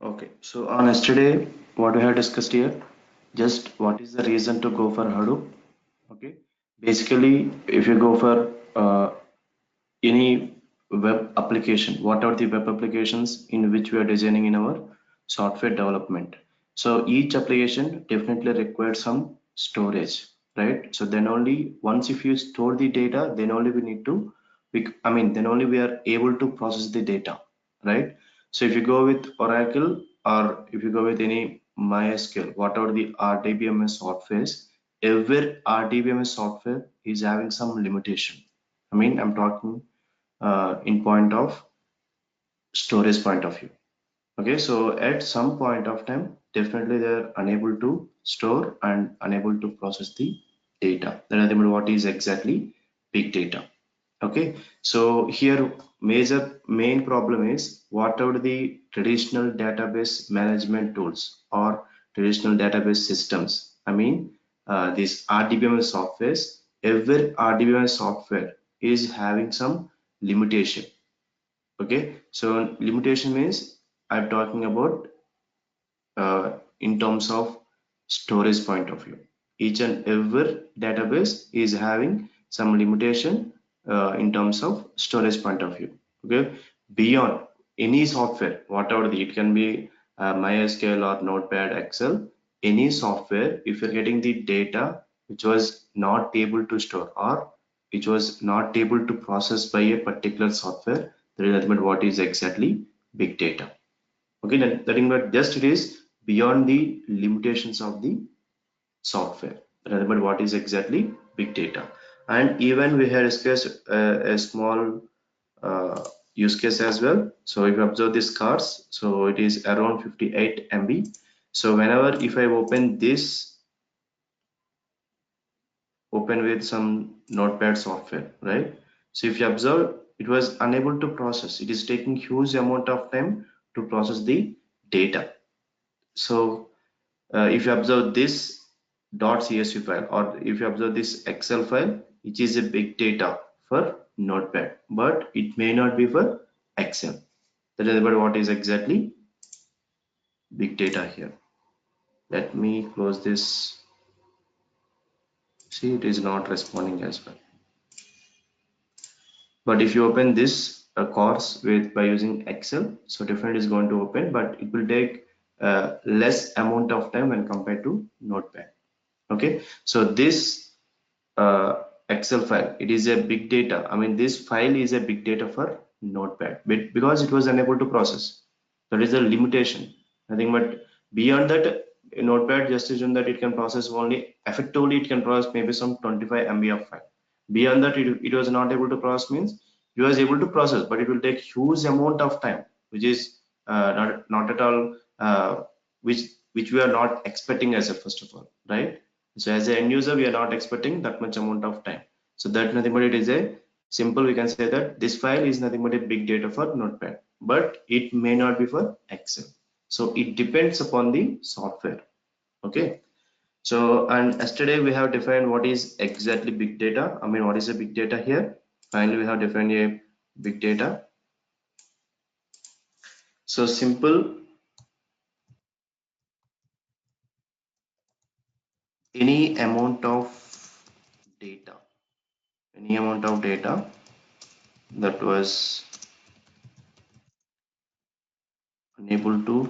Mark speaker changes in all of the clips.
Speaker 1: Okay, so on yesterday, what we have discussed here, just what is the reason to go for Hadoop? Okay, basically, if you go for any web application, what are the web applications in which we are designing in our software development? So each application definitely requires some storage, right? So then only once if you store the data, then only we need to, then only we are able to process the data, right? So if you go with Oracle or if you go with any MySQL, whatever the RDBMS softwares, every RDBMS software is having some limitation. I'm talking in point of storage point of view. Okay, so at some point of time, definitely they are unable to store and unable to process the data. Then I think what is exactly big data. Okay, so here major main problem is whatever the traditional database management tools or traditional database systems. These RDBMS softwares, every RDBMS software is having some limitation. Okay, so limitation means I'm talking about in terms of storage point of view. Each and every database is having some limitation in terms of storage point of view. Okay, beyond any software, whatever it can be MySQL or Notepad, Excel, any software, if you're getting the data which was not able to store or which was not able to process by a particular software, there is nothing but what is exactly big data. Okay, then nothing but just it is beyond the limitations of the software. Nothing but what is exactly big data. And even we have discussed a small use case as well. So if you observe these cards, so it is around 58 MB. So whenever if I open this, open with some notepad software, right? So if you observe, it was unable to process. It is taking huge amount of time to process the data. So if you observe this .csv file or if you observe this Excel file, which is a big data for Notepad, but it may not be for Excel. That is about what is exactly big data here. Let me close this. See, it is not responding as well. But if you open this course with by using Excel, so definitely is going to open, but it will take less amount of time when compared to Notepad. Okay, so this Excel file, it is a big data. This file is a big data for Notepad, but because it was unable to process, that is a limitation. Nothing but beyond that, Notepad just assume that it can process only effectively. It can process maybe some 25 MB of file. Beyond that, it was not able to process means it was able to process, but it will take huge amount of time, which is not at all which we are not expecting as a first of all, right? So as an end user, we are not expecting that much amount of time. So that nothing but it is a simple, we can say that this file is nothing but a big data for Notepad, but it may not be for Excel. So it depends upon the software. Okay. So and yesterday we have defined what is exactly big data. What is a big data here? Finally, we have defined a big data. So simple, any amount of data, any amount of data that was unable to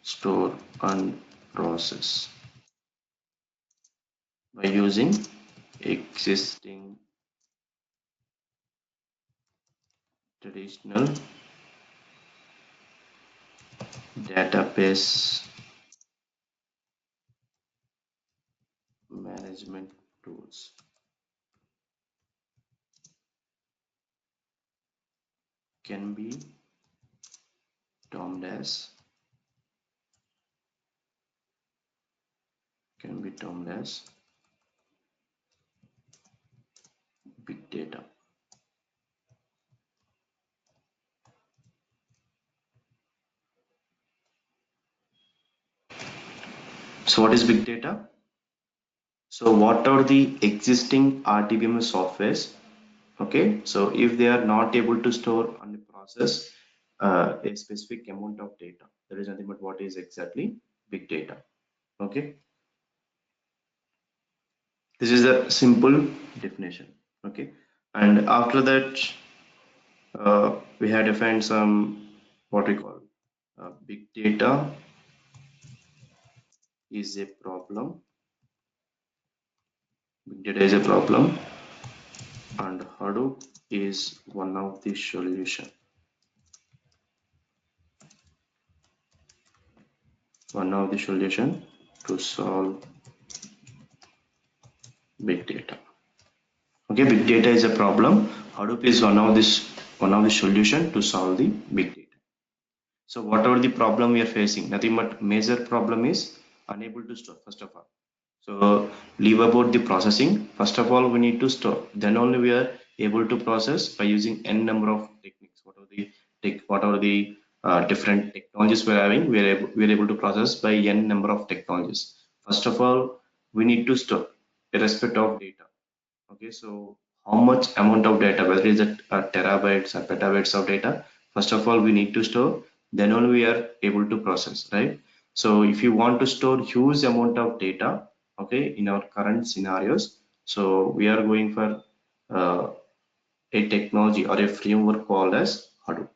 Speaker 1: store and process by using existing traditional database management tools can be termed as big data. So what is big data? So what are the existing RDBMS softwares? Okay, so if they are not able to store and process a specific amount of data, That is nothing but what is exactly big data. Okay, this is a simple definition. Okay, and after that we had defined some what we call big data is a problem. Big data is a problem, and Hadoop is one of the solution. One of the solution to solve big data. Okay, big data is a problem. Hadoop is one of the solution to solve the big data. So whatever the problem we are facing, nothing but major problem is unable to store first of all. So leave about the processing. First of all, we need to store. Then only we are able to process by using n number of techniques. What are the different technologies we're having? We're able to process by n number of technologies. First of all, we need to store irrespective of data. Okay, so how much amount of data, whether it's terabytes or petabytes of data, first of all we need to store, then only we are able to process, right? So if you want to store huge amount of data, okay, in our current scenarios, so we are going for uh, a technology or a framework called as Hadoop.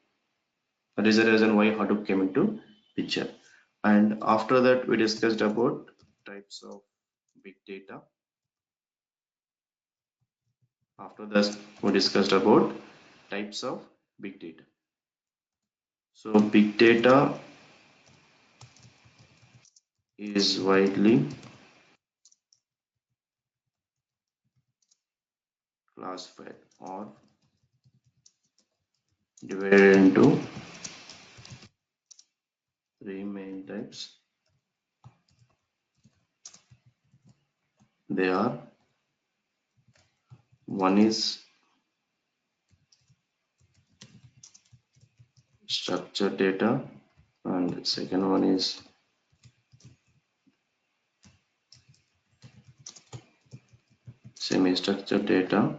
Speaker 1: That is the reason why Hadoop came into picture. And after that we discussed about types of big data. After that, we discussed about types of big data. So big data is widely classified or divided into three main types. They are: one is structured data, and second one is semi-structured data,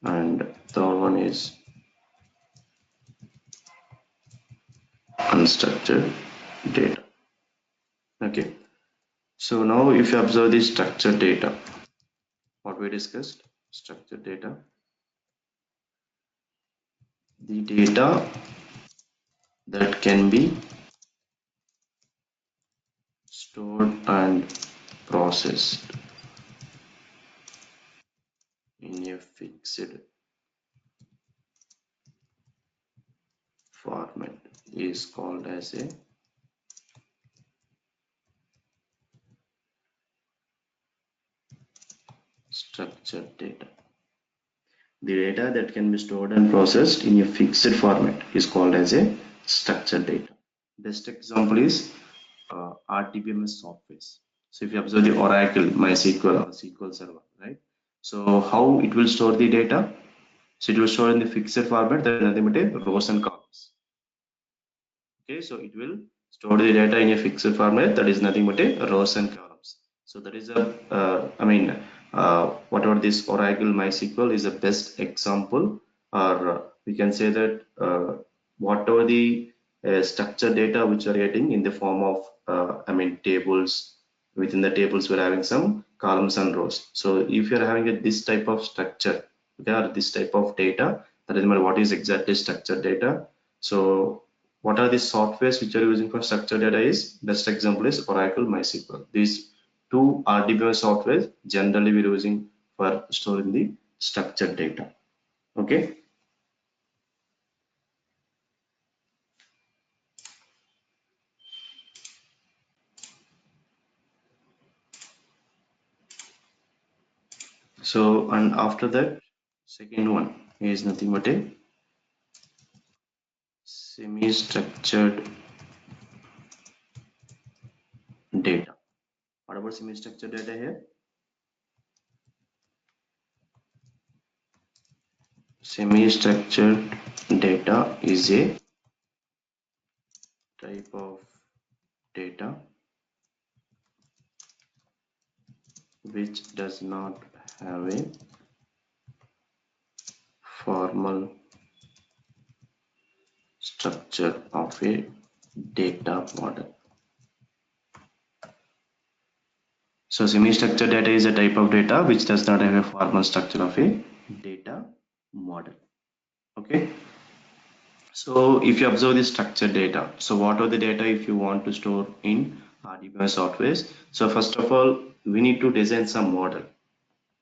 Speaker 1: and third one is unstructured data. Okay, so now if you observe the structured data, what we discussed, structured data, the data that can be stored and processed in a fixed format is called as a structured data. The data that can be stored and processed in a fixed format is called as a structured data. Best example is RDBMS software. So if you observe the Oracle, MySQL or SQL Server, right? So how it will store the data? So it will store in the fixed format, that is nothing but a rows and columns. Okay, so it will store the data in a fixed format, that is nothing but a rows and columns. So that is a whatever this Oracle MySQL is the best example, or we can say that whatever the structured data which are getting in the form of tables. Within the tables we're having some columns and rows. So if you're having this type of structure, okay, or this type of data, that is what is exactly structured data. So what are the softwares which are using for structured data is, best example is Oracle MySQL. These two RDBMS softwares generally we're using for storing the structured data. Okay. So and after that, second one is nothing but a semi-structured data. What about semi-structured data here? Semi-structured data is a type of data which does not have a formal structure of a data model. So semi-structured data is a type of data which does not have a formal structure of a data model. Okay. So if you observe the structured data, so what are the data if you want to store in RDBMS softwares? So first of all, we need to design some model.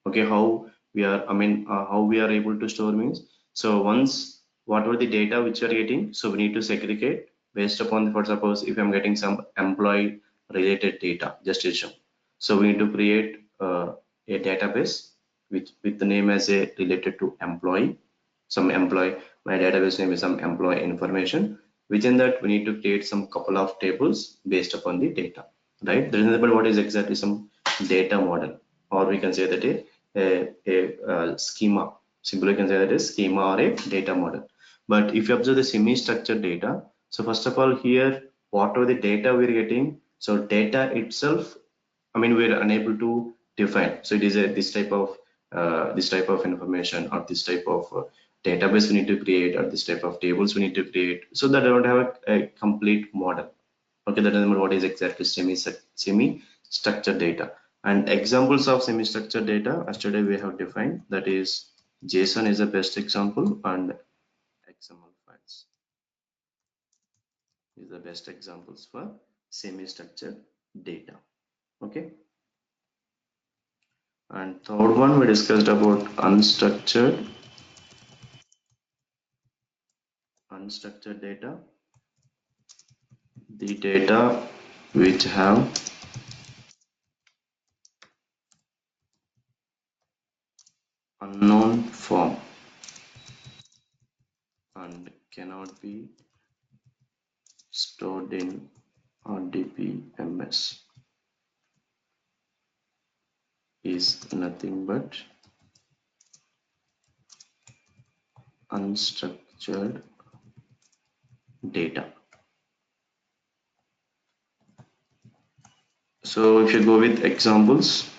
Speaker 1: Okay, how we are, how we are able to store means, so once whatever the data which you are getting, so we need to segregate based upon the, for suppose if I'm getting some employee related data, just assume, so we need to create a database with the name as a related to employee, some employee, my database name is some employee information. Within that we need to create some couple of tables based upon the data, right? There is nothing but what is exactly some data model, or we can say that a schema. Simply you can say that is schema or a data model. But if you observe the semi-structured data, so first of all here, what are the data we're getting? So data itself, we're unable to define. So it is a this type of information, or this type of database we need to create, or this type of tables we need to create. So that I don't have a complete model. Okay, that doesn't matter what is exactly semi-structured data. And examples of semi-structured data, yesterday we have defined, that is JSON is the best example, and XML files is the best examples for semi-structured data. Okay. And third one we discussed about unstructured data, the data which have unknown form and cannot be stored in RDBMS is nothing but unstructured data. So if you go with examples,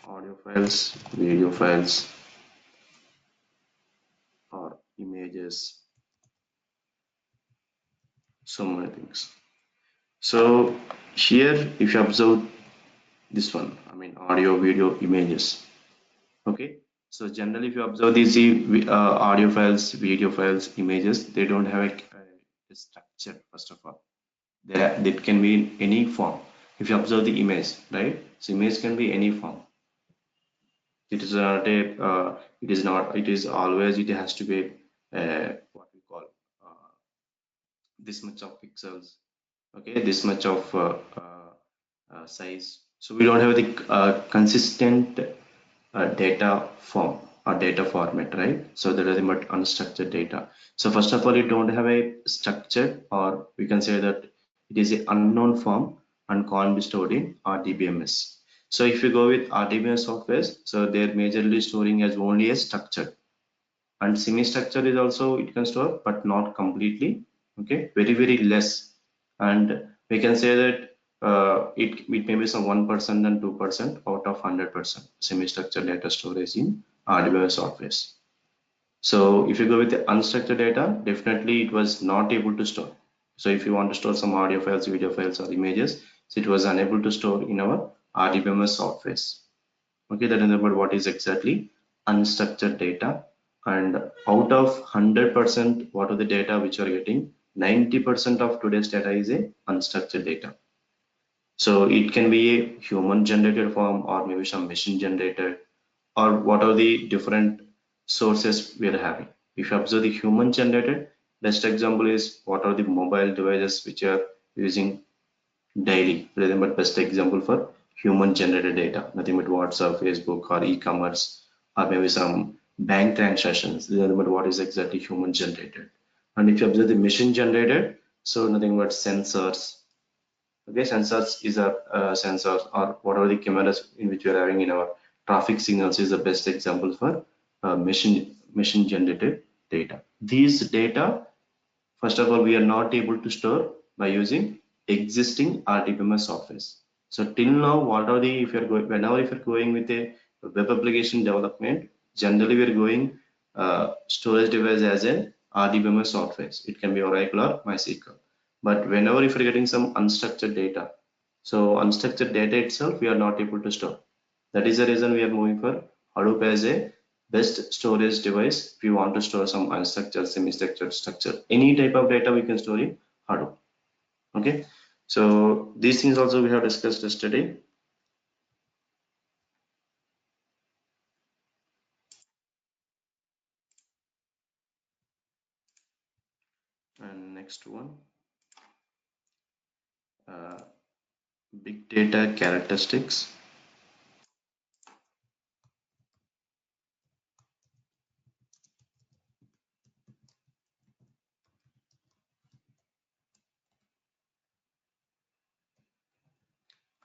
Speaker 1: audio files, video files, or images, so many things. So here if you observe this one, audio, video, images. Okay, so generally if you observe these audio files, video files, images, they don't have a structure. First of all, they can be in any form. If you observe the image, right, so image can be any form. It is not a it is not, it is always, it has to be what we call this much of pixels, okay, this much of size. So we don't have the consistent data form or data format, right? So that is about unstructured data. So first of all, you don't have a structure, or we can say that it is an unknown form and can't be stored in RDBMS. So if you go with RDBMS softwares, so they're majorly storing as only a structure, and semi-structure is also it can store, but not completely. Okay, very less, and we can say that it may be some 1% and 2% out of 100% semi-structured data storage in hardware softwares. So if you go with the unstructured data, definitely it was not able to store. So if you want to store some audio files, video files, or images, so it was unable to store in our RDBMS softwares. Okay, that is about what is exactly unstructured data. And out of 100%, what are the data which you are getting? 90% of today's data is a unstructured data. So it can be a human generated form, or maybe some machine generated, or what are the different sources we are having. If you observe the human generated, best example is what are the mobile devices which are using daily. Remember, best example for human generated data, nothing but WhatsApp, Facebook, or e-commerce, or maybe some bank transactions. Remember what is exactly human generated. And if you observe the machine generated, so nothing but sensors. Okay, sensors is a sensors, or what are the cameras in which we are having in our traffic signals is the best example for machine generated data. These data, first of all, we are not able to store by using existing RDBMS softwares. So till now, what are the, if you're going, whenever if you're going with a web application development, generally we are going storage device as an RDBMS softwares. It can be Oracle or MySQL. But whenever if you're getting some unstructured data, so unstructured data itself we are not able to store. That is the reason we are moving for Hadoop as a best storage device if you want to store some unstructured, semi-structured, structure. Any type of data we can store in Hadoop. Okay. So these things also we have discussed yesterday. And next one, uh, big data characteristics.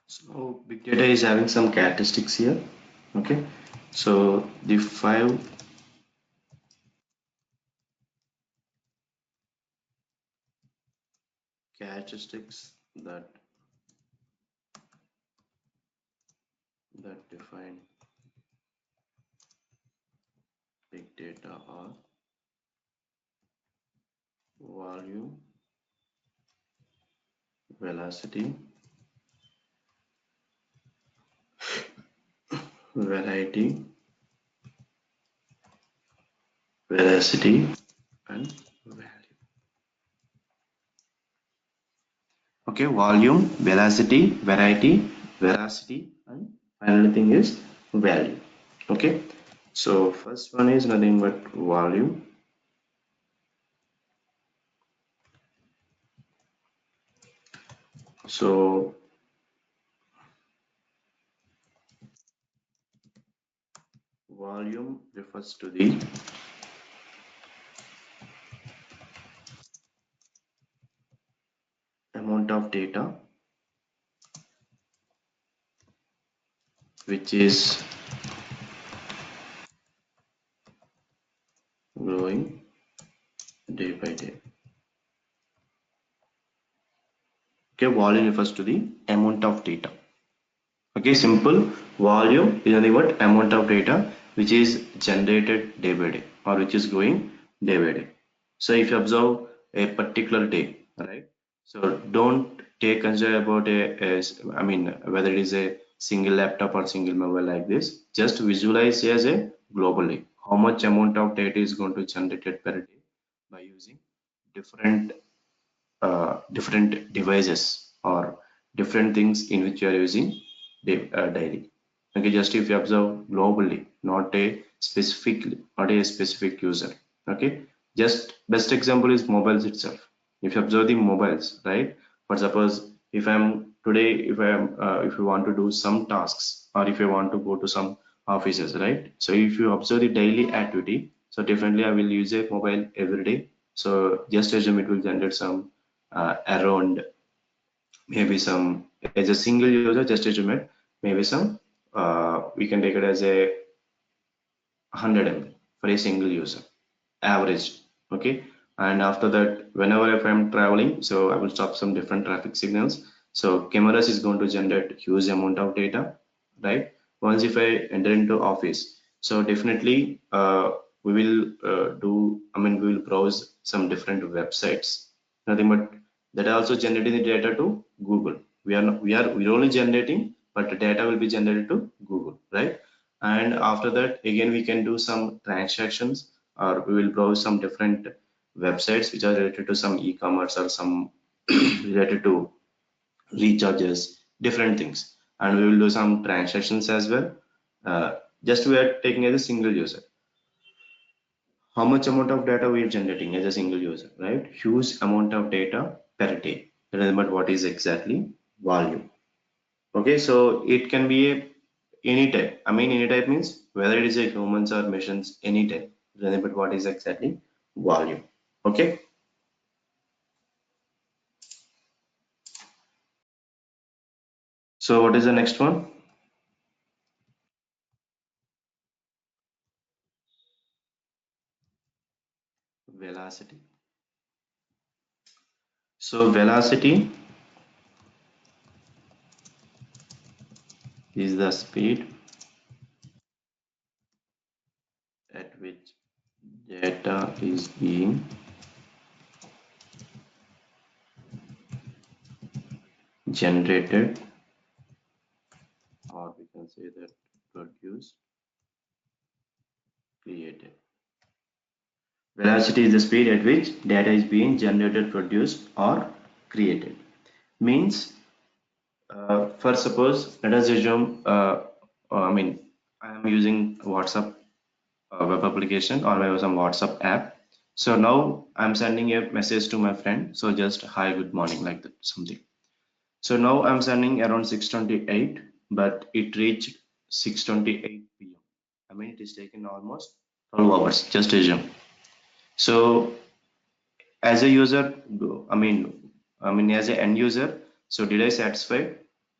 Speaker 1: So big data is having some characteristics here. Okay. So the five characteristics that define big data are volume, velocity, variety, veracity, and value. Okay, volume, velocity, variety, veracity, and final thing is value. Okay, so first one is nothing but volume. So volume refers to the amount of data which is growing day by day. Okay, volume refers to the amount of data. Okay, simple. Volume is nothing but amount of data which is generated day by day or which is growing day by day. So if you observe a particular day, right, so don't take consider about I mean whether it is a single laptop or single mobile like this. Just visualize as a globally how much amount of data is going to generate per day by using different different devices or different things in which you are using daily. Okay, just if you observe globally, not a specific user. Okay, just best example is mobiles itself. If you observe the mobiles, right? For suppose if I'm today, if you want to do some tasks or if you want to go to some offices, right? So if you observe the daily activity, so definitely I will use a mobile every day. So just assume it will generate some around maybe some as a single user just estimate maybe some we can take it as a 100 mb for a single user average. Okay, and after that whenever if I'm traveling, so I will stop some different traffic signals, so cameras is going to generate huge amount of data, right? Once if I enter into office, so definitely we will we will browse some different websites, nothing but that are also generating the data to Google. We're only generating, but the data will be generated to Google, right? And after that again we can do some transactions or we will browse some different websites which are related to some e-commerce or some related to recharges, different things, and we will do some transactions as well. Just we are taking as a single user how much amount of data we are generating as a single user, right? Huge amount of data per day. Remember what is exactly volume. Okay, so it can be a any type. I mean, any type means whether it is a humans or machines, any type. Remember what is exactly volume. Okay. So what is the next one? Velocity. So velocity is the speed at which data is being generated, or we can say that produced, created. Velocity is the speed at which data is being generated, produced, or created. Means, for suppose, let us assume, I am using WhatsApp web application or maybe some WhatsApp app. So now I'm sending a message to my friend. So just hi, good morning, like that, something. So now I'm sending around 6:28, but it reached 6:28 p.m. I mean, it is taken almost 12 hours, just assume. So as a user, as an end user, so did I satisfy?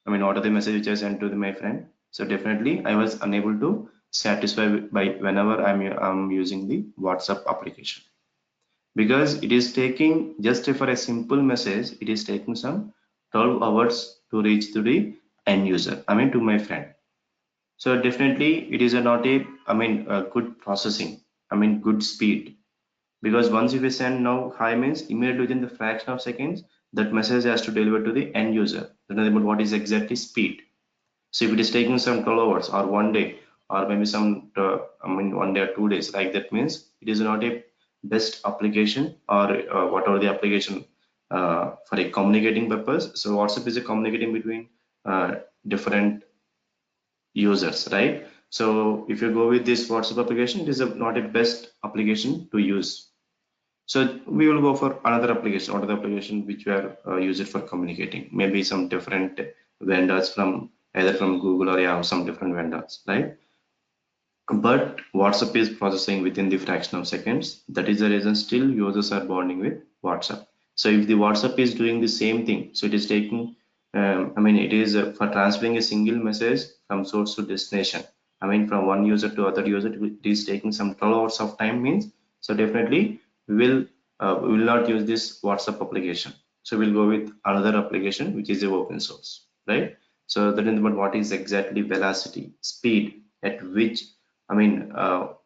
Speaker 1: I mean, what are the message which I sent to my friend? So definitely, I was unable to satisfy by whenever I'm using the WhatsApp application, because it is taking just for a simple message, it is taking some 12 hours to reach to the end user. I mean, to my friend. So definitely, it is a not a good processing. I mean, good speed, because once if we send now hi means immediately within the fraction of seconds that message has to deliver to the end user. Then about what is exactly speed. So if it is taking some 12 hours or one day or maybe some one day or 2 days, like that means it is not a best application, or whatever the application for a communicating purpose. So WhatsApp is a communicating between different users, right? So if you go with this WhatsApp application, it is not a best application to use. So we will go for another application, or the application which we are used for communicating. Maybe some different vendors from either from Google or yeah, some different vendors, right? But WhatsApp is processing within the fraction of seconds. That is the reason still users are bonding with WhatsApp. So if the WhatsApp is doing the same thing, so it is taking, it is for transferring a single message from source to destination. I mean, from one user to other user, it is taking some 12 hours of time means. So definitely we will not use this WhatsApp application. So we'll go with another application which is a open source, right? So that is about what is exactly velocity, speed at which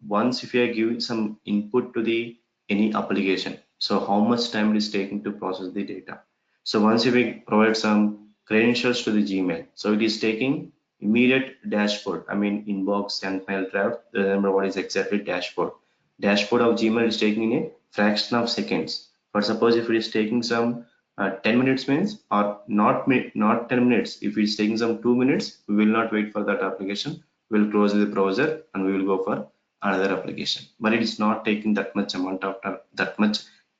Speaker 1: once if you are giving some input to the any application, so how much time it is taking to process the data. So once if we provide some credentials to the Gmail, so it is taking immediate dashboard. I mean, inbox and file draft. Remember what is exactly dashboard. Dashboard of Gmail is taking in a fraction of seconds. But suppose if it is taking some 10 minutes means, or not 10 minutes. If it's taking some 2 minutes, we will not wait for that application. We'll close the browser and we will go for another application. But it is not taking that much amount of time,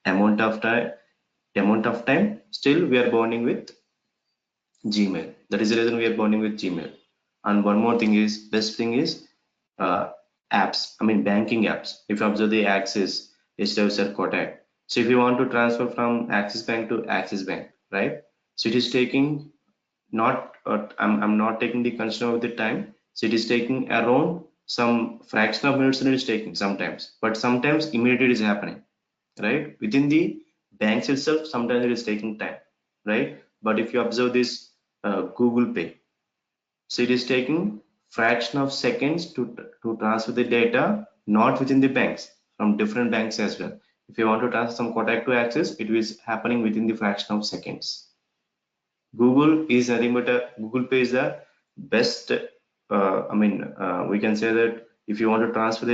Speaker 1: amount of time. Still, we are bonding with Gmail. That is the reason we are bonding with Gmail. And one more thing is, best thing is uh, apps. I mean, banking apps. If you observe the Axis, HDFC Kotak. So if you want to transfer from Axis Bank to Axis Bank, right? So it is taking not I'm not taking the consideration of the time, so it is taking around some fraction of minutes, and it is taking sometimes, but sometimes immediately it is happening, right, within the banks itself. Sometimes it is taking time, right? But if you observe this Google Pay, so it is taking fraction of seconds to transfer the data, not within the banks, from different banks as well. If you want to transfer some Kotak to Access, it is happening within the fraction of seconds. Google is nothing but Google Pay is the best. We can say that if you want to transfer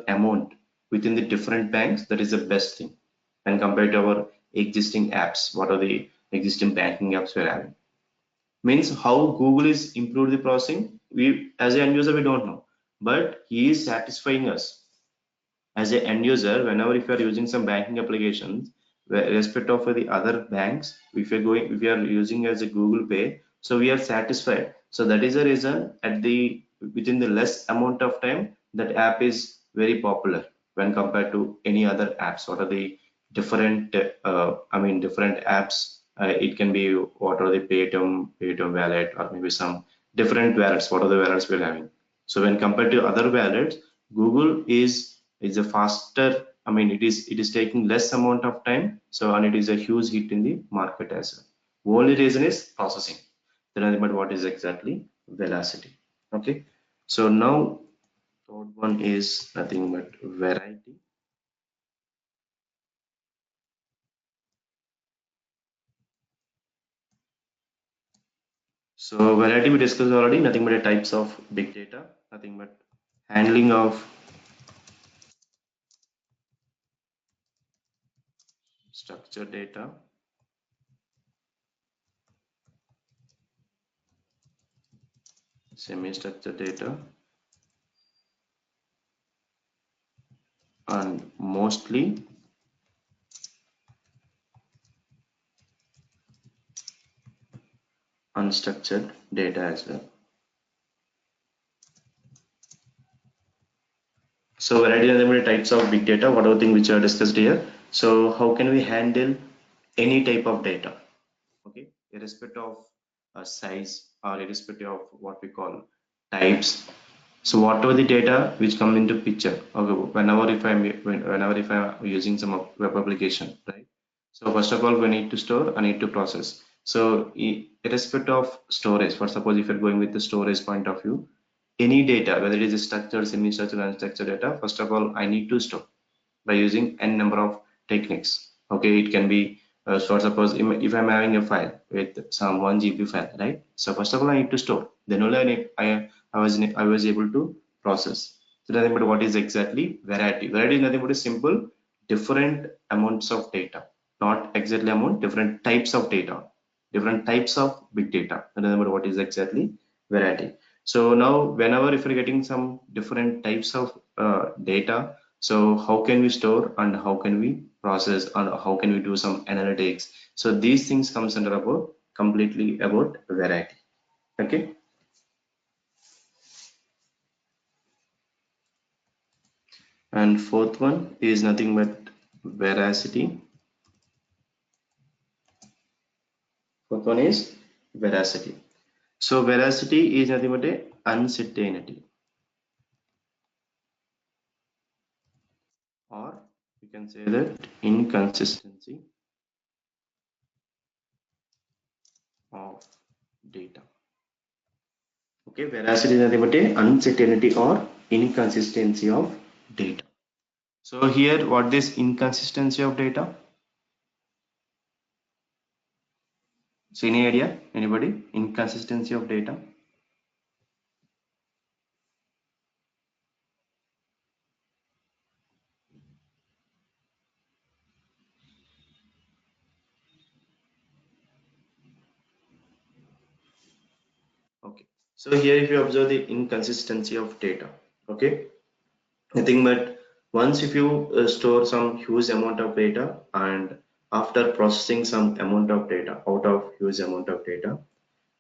Speaker 1: amount within the different banks, that is the best thing. And compared to our existing apps, what are the existing banking apps we're having? Means how Google is improved the processing. We as an end user we don't know, but he is satisfying us as an end user. Whenever if you are using some banking applications respect of the other banks, if you are using as a Google Pay, so we are satisfied. So that is the reason at the within the less amount of time that app is very popular when compared to any other apps. What are the different different apps, it can be what are the Paytm wallet, or maybe some different wallets. What are the wallets we're having? So when compared to other wallets, Google is a faster. It is taking less amount of time. So and it is a huge hit in the market as well. Only reason is processing. Then but what is exactly velocity? Okay. So now third one is nothing but variety. So variety we discussed already, nothing but the types of big data, nothing but handling of structured data, semi-structured data, and mostly unstructured data as well. So variety and the types of big data, whatever thing which are discussed here. So how can we handle any type of data? Okay, irrespective of size or irrespective of what we call types. So whatever the data which come into picture, okay, whenever if I'm using some web application, right? So first of all, we need to store, I need to process. So irrespective of storage, for suppose if you're going with the storage point of view, any data, whether it is structured, semi-structured, unstructured data, first of all, I need to store by using n number of techniques. Okay, it can be for suppose if I'm having a file with some 1 GB file, right? So first of all, I need to store. Then only I was able to process. So nothing but what is exactly variety. Variety is nothing but a simple different amounts of data, not exactly amount, different types of data, different types of big data. Nothing but what is exactly variety. So now whenever if you're getting some different types of data, so how can we store and how can we process and how can we do some analytics? So these things comes under about completely about variety. Okay. And fourth one is nothing but veracity. Fourth one is veracity. So veracity is nothing but a uncertainty, or you can say that inconsistency of data. Okay, veracity is nothing but a uncertainty or inconsistency of data. So here, what is inconsistency of data? So any idea? Anybody? Inconsistency of data? Okay. So here, if you observe the inconsistency of data, okay, nothing but once if you store some huge amount of data and after processing some amount of data out of huge amount of data,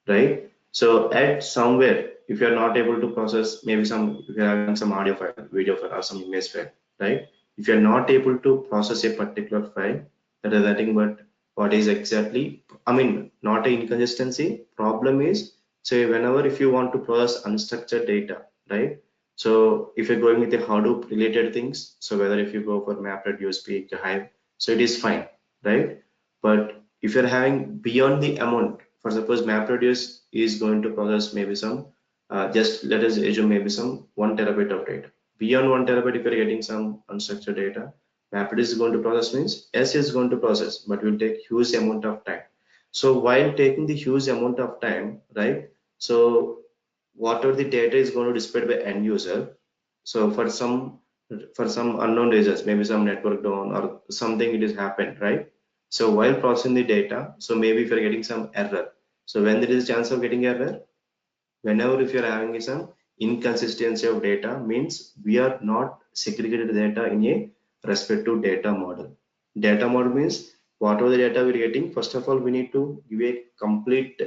Speaker 1: right? So at somewhere, if you are not able to process maybe some, if you're having some audio file, video file, or some image file, right? If you're not able to process a particular file, that is nothing but what is exactly, I mean, not a inconsistency. Problem is, say whenever if you want to process unstructured data, right? So if you're going with the Hadoop related things, so whether if you go for MapReduce, Peak, Hive, so it is fine, right? But if you're having beyond the amount, for suppose MapReduce is going to process maybe some, just let us assume maybe some 1 TB of data. Beyond 1 TB, if you're getting some unstructured data, MapReduce is going to process means S is going to process, but will take huge amount of time. So while taking the huge amount of time, right? So whatever the data is going to displayed by end user, so for some unknown reasons, maybe some network down or something it has happened, right? So while processing the data, so maybe if you're getting some error, so when there is a chance of getting error, whenever if you're having some inconsistency of data, means we are not segregated data in a respective data model. Data model means whatever the data we're getting, first of all, we need to give a complete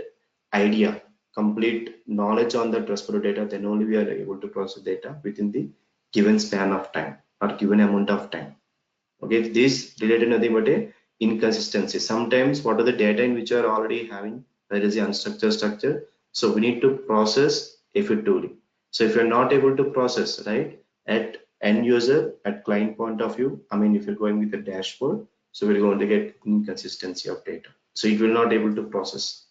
Speaker 1: idea, complete knowledge on that respective data, then only we are able to process data within the given span of time or given amount of time. Okay, this related nothing but a inconsistency. Sometimes what are the data in which you are already having, that is the unstructured structure, so we need to process effectively. So if you're not able to process, right, at end user, at client point of view, I mean if you're going with a dashboard, so we're going to get inconsistency of data, so it will not able to process.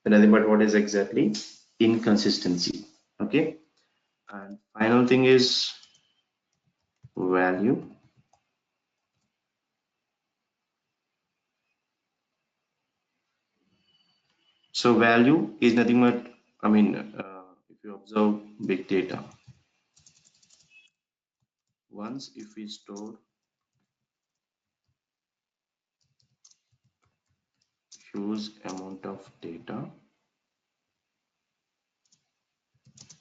Speaker 1: And nothing but what is exactly inconsistency. Okay, and final thing is value. So value is nothing but, if you observe big data, once if we store huge amount of data,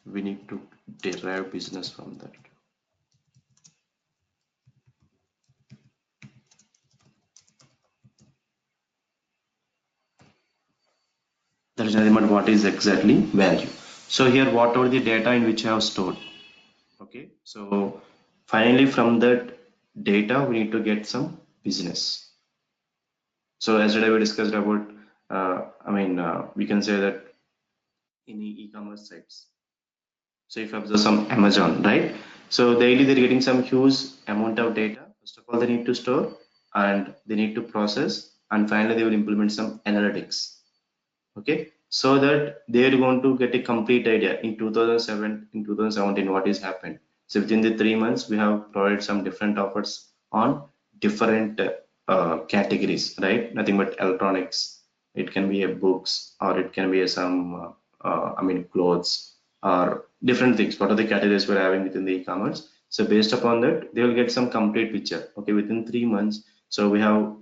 Speaker 1: we need to derive business from that. That is nothing but what is exactly value. So here, whatever the data in which I have stored. Okay, so finally from that data, we need to get some business. So yesterday we discussed about, we can say that in e-commerce sites. So if you observe some Amazon, right? So daily they're getting some huge amount of data. First of all, they need to store and they need to process, and finally they will implement some analytics. Okay, so that they're going to get a complete idea in 2007, in 2017 what is happened. So within the 3 months, we have provided some different offers on different categories, right? Nothing but electronics. It can be a books, or it can be a some clothes, or different things. What are the categories we're having within the e-commerce? So based upon that, they will get some complete picture. Okay, within 3 months. So we have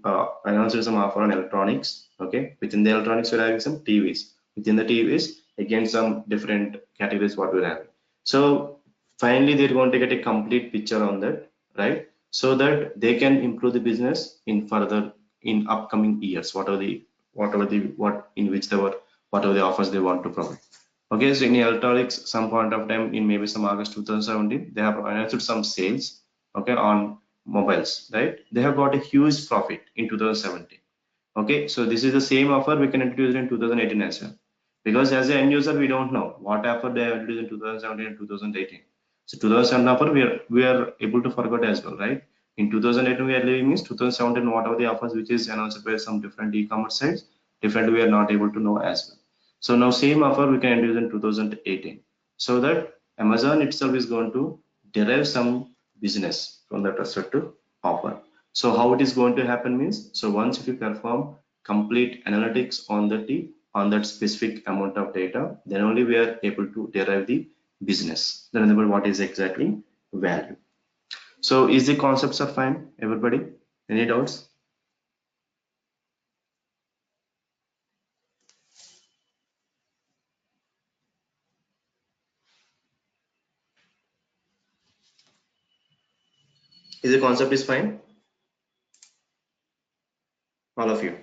Speaker 1: announced some offer on electronics. Okay, within the electronics, we're having some TVs. Within the TVs, again some different categories what we're having. So finally, they're going to get a complete picture on that, right? So that they can improve the business in further in upcoming years. What in which they were whatever the offers they want to provide. Okay, so in electronics, some point of time in maybe some August 2017, they have announced some sales, okay, on mobiles, right? They have got a huge profit in 2017. Okay, so this is the same offer we can introduce in 2018 as well. Because as an end user, we don't know what offer they have introduced in 2017 and 2018. So 2007 offer we are able to forget as well, right? In 2018 we are living means 2017 what are the offers which is announced by some different e-commerce sites, different we are not able to know as well. So now same offer we can introduce in 2018, so that Amazon itself is going to derive some business from that respective offer. So how it is going to happen means, so once if you perform complete analytics on on that specific amount of data, then only we are able to derive the business. Then remember what is exactly value. So is the concepts are fine, everybody? Any doubts? Is the concept is fine? All of you.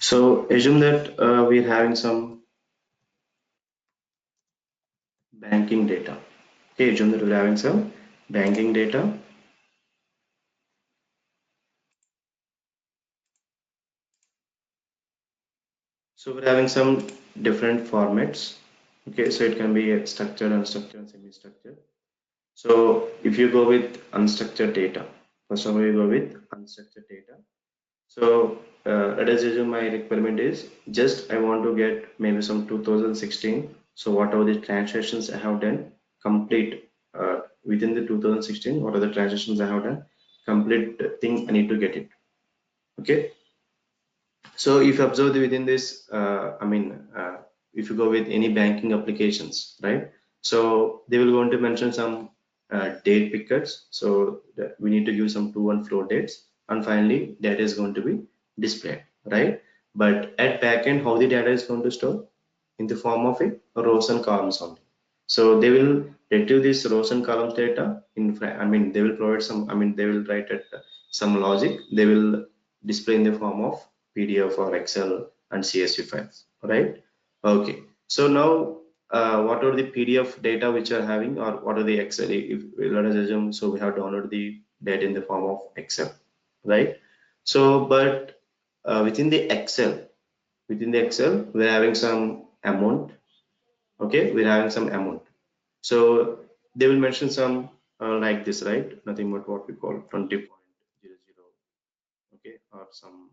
Speaker 1: So assume that we're having some banking data. Okay, assume that we're having some banking data. So we're having some different formats. Okay, so it can be structured, unstructured, and semi-structured. So if you go with unstructured data, first of all you go with unstructured data. So let us assume my requirement is just I want to get maybe some 2016. So whatever the transactions I have done, complete within the 2016. What are the transactions I have done? Complete thing I need to get it. Okay. So if you observe within this, if you go with any banking applications, right? So they will going to mention some date pickers. So we need to give some to and flow dates, and finally data is going to be displayed, right? But at backend, how the data is going to store in the form of a rows and columns only. So they will retrieve this rows and columns data they will provide some, they will write it some logic. They will display in the form of PDF or Excel and CSV files, right? Okay. So now, what are the PDF data which are having, or what are the Excel? If let us assume, so we have downloaded the data in the form of Excel, right? So, but within the Excel, we're having some amount. Okay, we're having some amount. So they will mention some like this, right? Nothing but what we call 20.00, okay, or some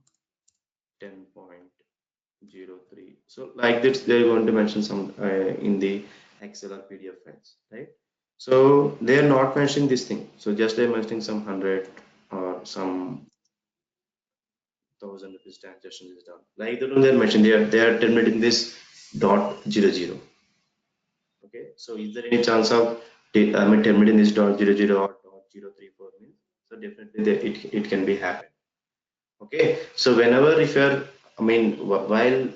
Speaker 1: 10.03. So like this, they're going to mention some in the Excel or PDF files, right? So they are not mentioning this thing. So just they're mentioning some 100 or some 1,000 rupees transaction is done. Like the they're mentioning, they are terminating this dot 00. Okay, so is there any chance of terminating this dot 00 or dot 034 means? So definitely it can be happen. Okay, so whenever if you're, I mean, while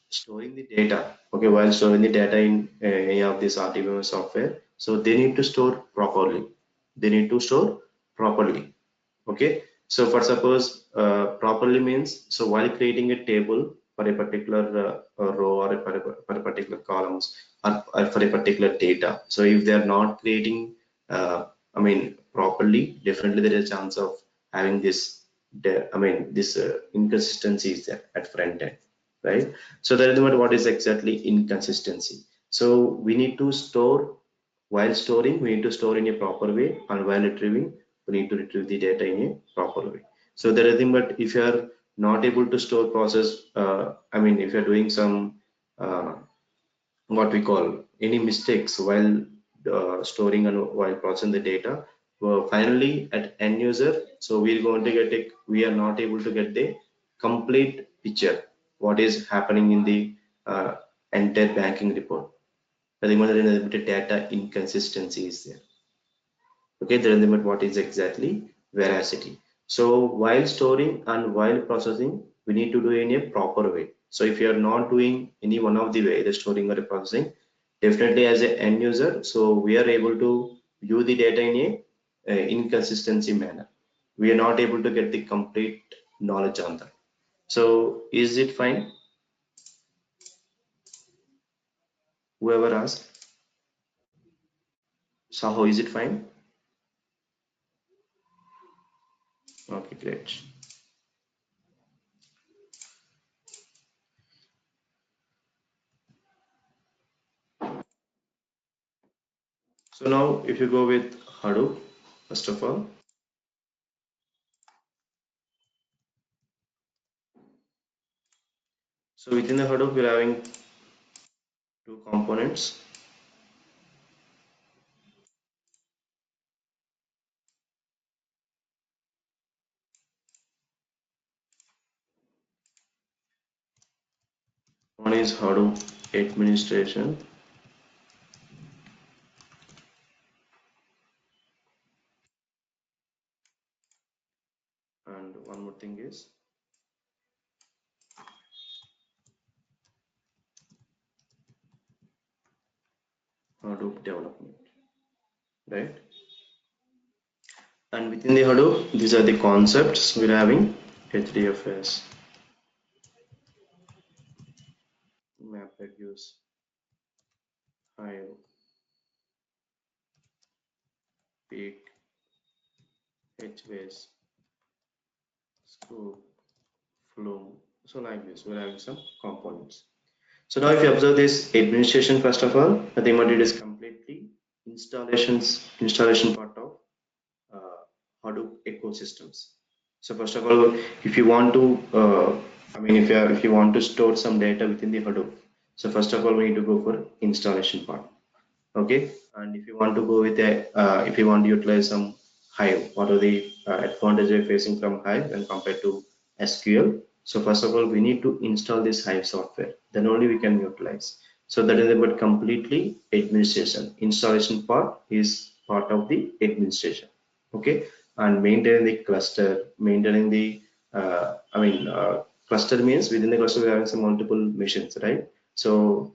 Speaker 1: storing the data, okay, while storing the data in any of this RTBMS software, so they need to store properly. They need to store properly. Okay, so for suppose properly means, so while creating a table for a particular row or for a particular columns or for a particular data, so if they are not creating I mean properly, definitely there is a chance of having this I mean this inconsistency is there at front end, right? So that is what is exactly inconsistency. So we need to store, while storing we need to store in a proper way, and while retrieving we need to retrieve the data in a proper way. So there is nothing but if you are not able to store process, I mean if you are doing some uh, what we call any mistakes while storing and while processing the data, finally at end user, so we're going to get a, we are not able to get the complete picture what is happening in the entire banking report. I think the data inconsistency is there. Okay, the limit what is exactly veracity. So while storing and while processing we need to do in a proper way. So if you are not doing any one of the way, the storing or the processing, definitely as an end user, so we are able to view the data in a inconsistency manner. We are not able to get the complete knowledge on that. So is it fine? Whoever asked, Saho, is it fine? Okay, great. So now if you go with Hadoop, first of all, so within the Hadoop, we're having two components. One is Hadoop administration, and one more thing is Hadoop development, right? And within the Hadoop, these are the concepts we're having: HDFS, MapReduce, Hive, Peak, HBase, Scoop, Flume. So like this, we're having some components. So now if you observe this administration, first of all, I think what it is completely installation part of uh, Hadoop ecosystems. So first of all, if you want to, I mean, if you want to store some data within the Hadoop, so first of all, we need to go for installation part. Okay, and if you want to go with a, if you want to utilize some Hive, what are the advantages you're facing from Hive when compared to SQL? So first of all, we need to install this Hive software. Then only we can utilize. So that is about completely administration. Installation part is part of the administration. Okay, and maintaining the cluster, maintaining the, cluster means within the cluster we are having some multiple machines, right? So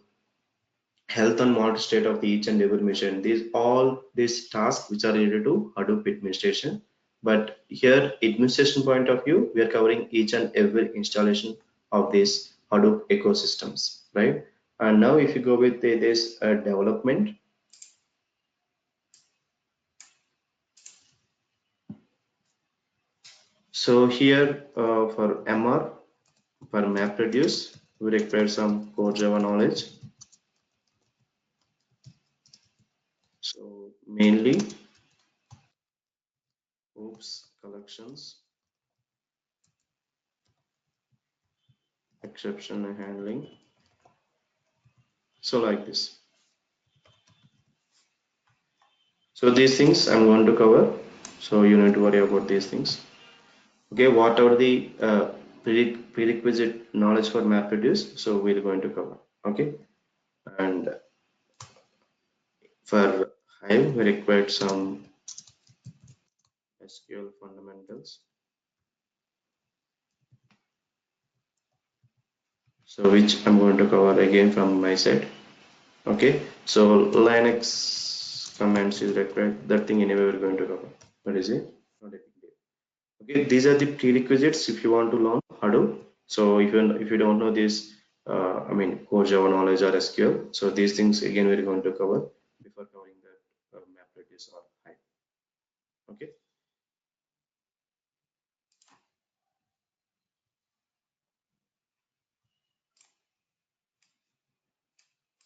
Speaker 1: health and monitor state of the each and every machine. These all these tasks which are related to Hadoop administration. But here, administration point of view, we are covering each and every installation of these Hadoop ecosystems, right? And now if you go with this development, so here for MR, for MapReduce, we require some core Java knowledge. So mainly collections, exception handling. So like this. So these things I'm going to cover. So you need to worry about these things. Okay, what are the prerequisite knowledge for MapReduce? So we're going to cover. Okay, and for Hive, we required some SQL fundamentals. So which I'm going to cover again from my side. Okay, so Linux commands is required. That thing anyway we're going to cover. What is it? Not a big deal. Okay, these are the prerequisites if you want to learn Hadoop. So if you don't know this, I mean core Java knowledge or SQL. So these things again we're going to cover before covering the MapReduce or Hive. Okay.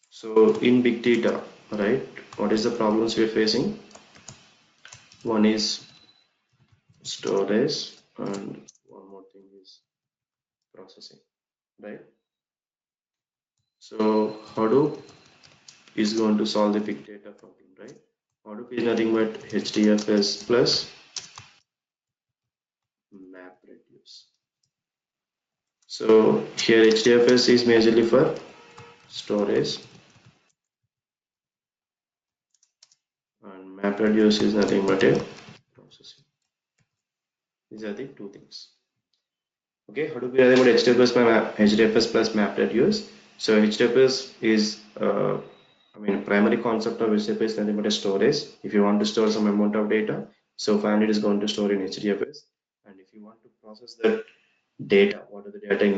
Speaker 1: So in big data, right? What is the problems we're facing? One is storage, and one more thing is processing, right? So Hadoop is going to solve the big data problem, right? Hadoop is nothing but HDFS plus MapReduce. So here HDFS is majorly for storage and MapReduce is nothing but a processing. These are the two things. Okay, Hadoop is nothing but HDFS plus MapReduce. So HDFS is I mean primary concept of HDFS is nothing but a storage. If you want to store some amount of data, so finally it is going to store in HDFS. And if you want to process that data, what are the data in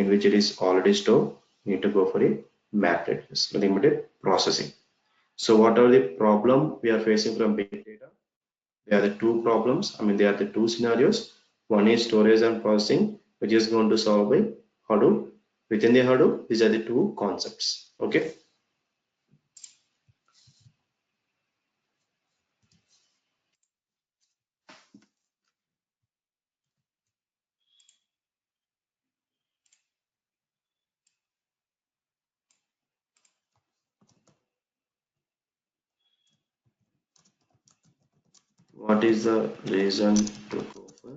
Speaker 1: which it is already stored, you need to go for a MapReduce, nothing but a processing. So what are the problem we are facing from big data? There are the two problems. I mean, there are the two scenarios. One is storage and processing, which is going to solve by Hadoop. Within the Hadoop, these are the two concepts. Okay. What is the reason to go for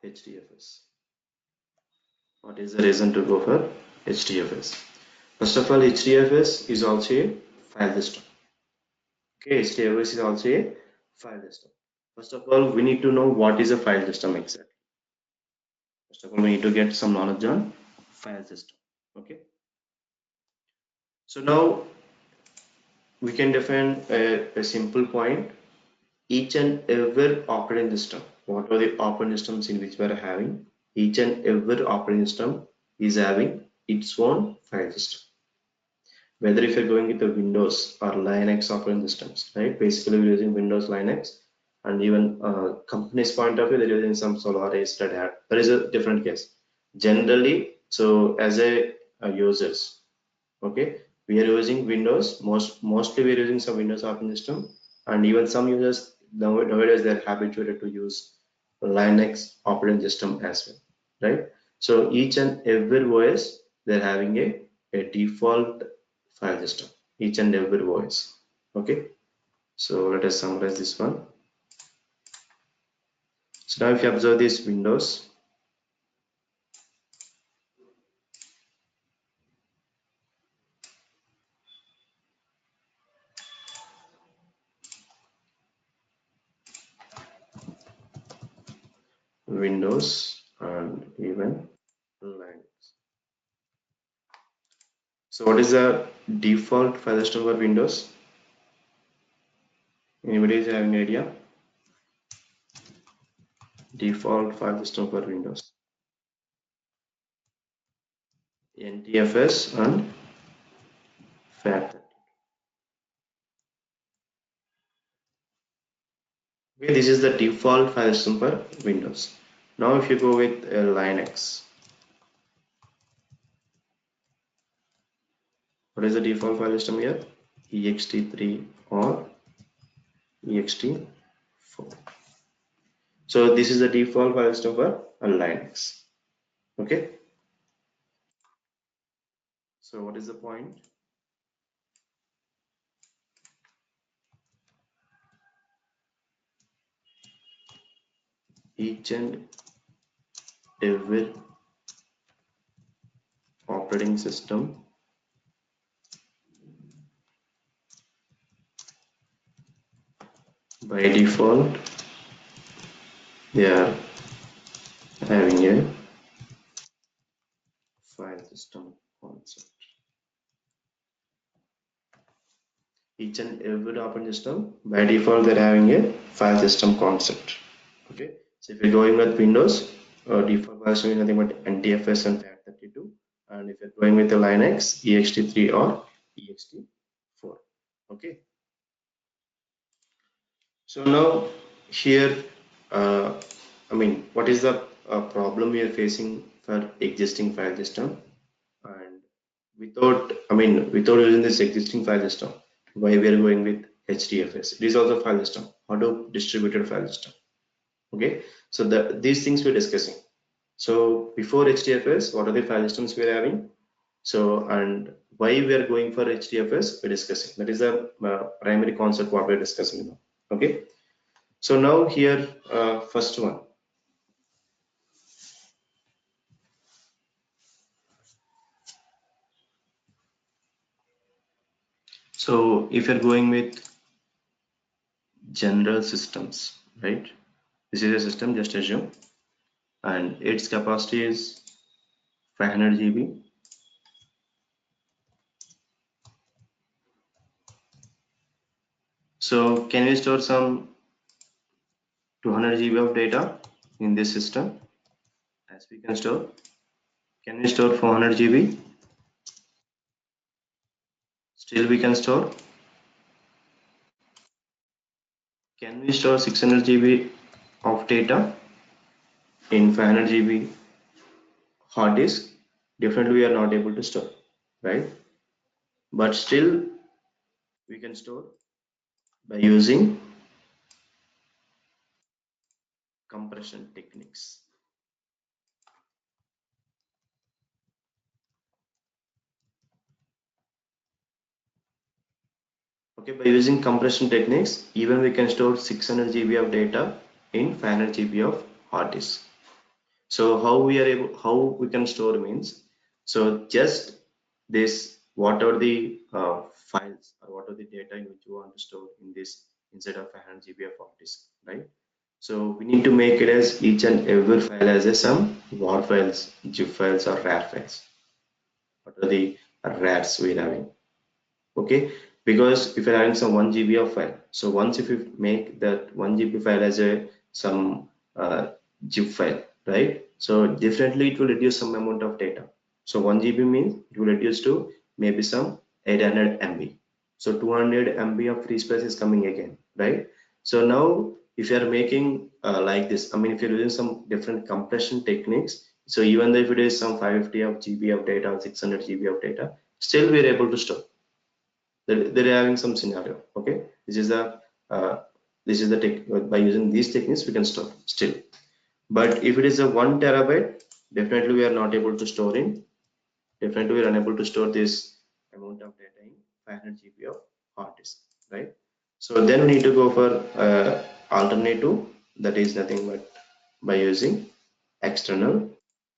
Speaker 1: HDFS? What is the reason to go for HDFS? First of all, HDFS is also a file system. Okay, HDFS is also a file system. First of all, we need to know what is a file system exactly. First of all, we need to get some knowledge on file system. Okay. So now we can define a simple point. Each and every operating system, what are the operating systems in which we are having? Each and every operating system is having its own file system. Whether if you're going with the Windows or Linux operating systems, right? Basically, we're using Windows, Linux, and even company's point of view, they're using some Solaris, Red Hat. There is a different case. Generally, so as a users, okay, we are using Windows. Mostly we're using some Windows operating system, and even some users nowadays they're habituated to use Linux operating system as well, right? So each and every OS they're having a default file system, each and every OS. Okay, so let us summarize this one. So now if you observe this Windows and even Linux. So what is the default file system for Windows? Anybody is having an idea? Default file system for Windows. NTFS and FAT32. Okay, this is the default file system for Windows. Now if you go with Linux, what is the default file system here? ext3 or ext4. So this is the default file system for Linux. Okay. So what is the point? Each and every operating system by default they are having a file system concept. Each and every operating system by default they're having a file system concept. Okay, so if you're going with Windows, default file system is nothing but NTFS and FAT32, and if you're going with the Linux, ext3 or ext4. Okay, so now here, uh, what is the problem we are facing for existing file system? And without using this existing file system, why we are going with HDFS? It is also file system, Hadoop distributed file system. Okay, so these things we're discussing. So before HDFS, what are the file systems we are having? So, and why we are going for HDFS, we're discussing. That is the primary concept what we're discussing now. Okay, so now here, first one. So if you're going with general systems, right? This is a system, just assume, and its capacity is 500 GB. So can we store some 200 GB of data in this system? As we can store. Can we store 400 GB? Still we can store. Can we store 600 GB of data in 500 GB hard disk? Definitely we are not able to store, right? But still we can store by using compression techniques. Okay, by using compression techniques, even we can store 600 GB of data in 500 GB of hard disk. So how we can store means, so just this, what are the files or what are the data in which you want to store in this inside of 500 GB of hard disk, right? So we need to make it as each and every file as a some WAR files, zip files or RAR files. What are the RARs we're having? Okay, because if you're having some 1 GB of file, so once if you make that 1 GB file as a some zip file, right? So definitely it will reduce some amount of data. So 1 GB means it will reduce to maybe some 800 MB. So 200 MB of free space is coming again, right? So now if you are making like this, if you're using some different compression techniques, so even though if it is some 550 of GB of data, 600 GB of data, still we're able to store. They're having some scenario. Okay, uh, this is the tech. By using these techniques we can store still, but if it is a 1 TB, definitely we are not able to store in, definitely we are unable to store this amount of data in 500 GB of hard disk, right? So then we need to go for alternative, that is nothing but by using external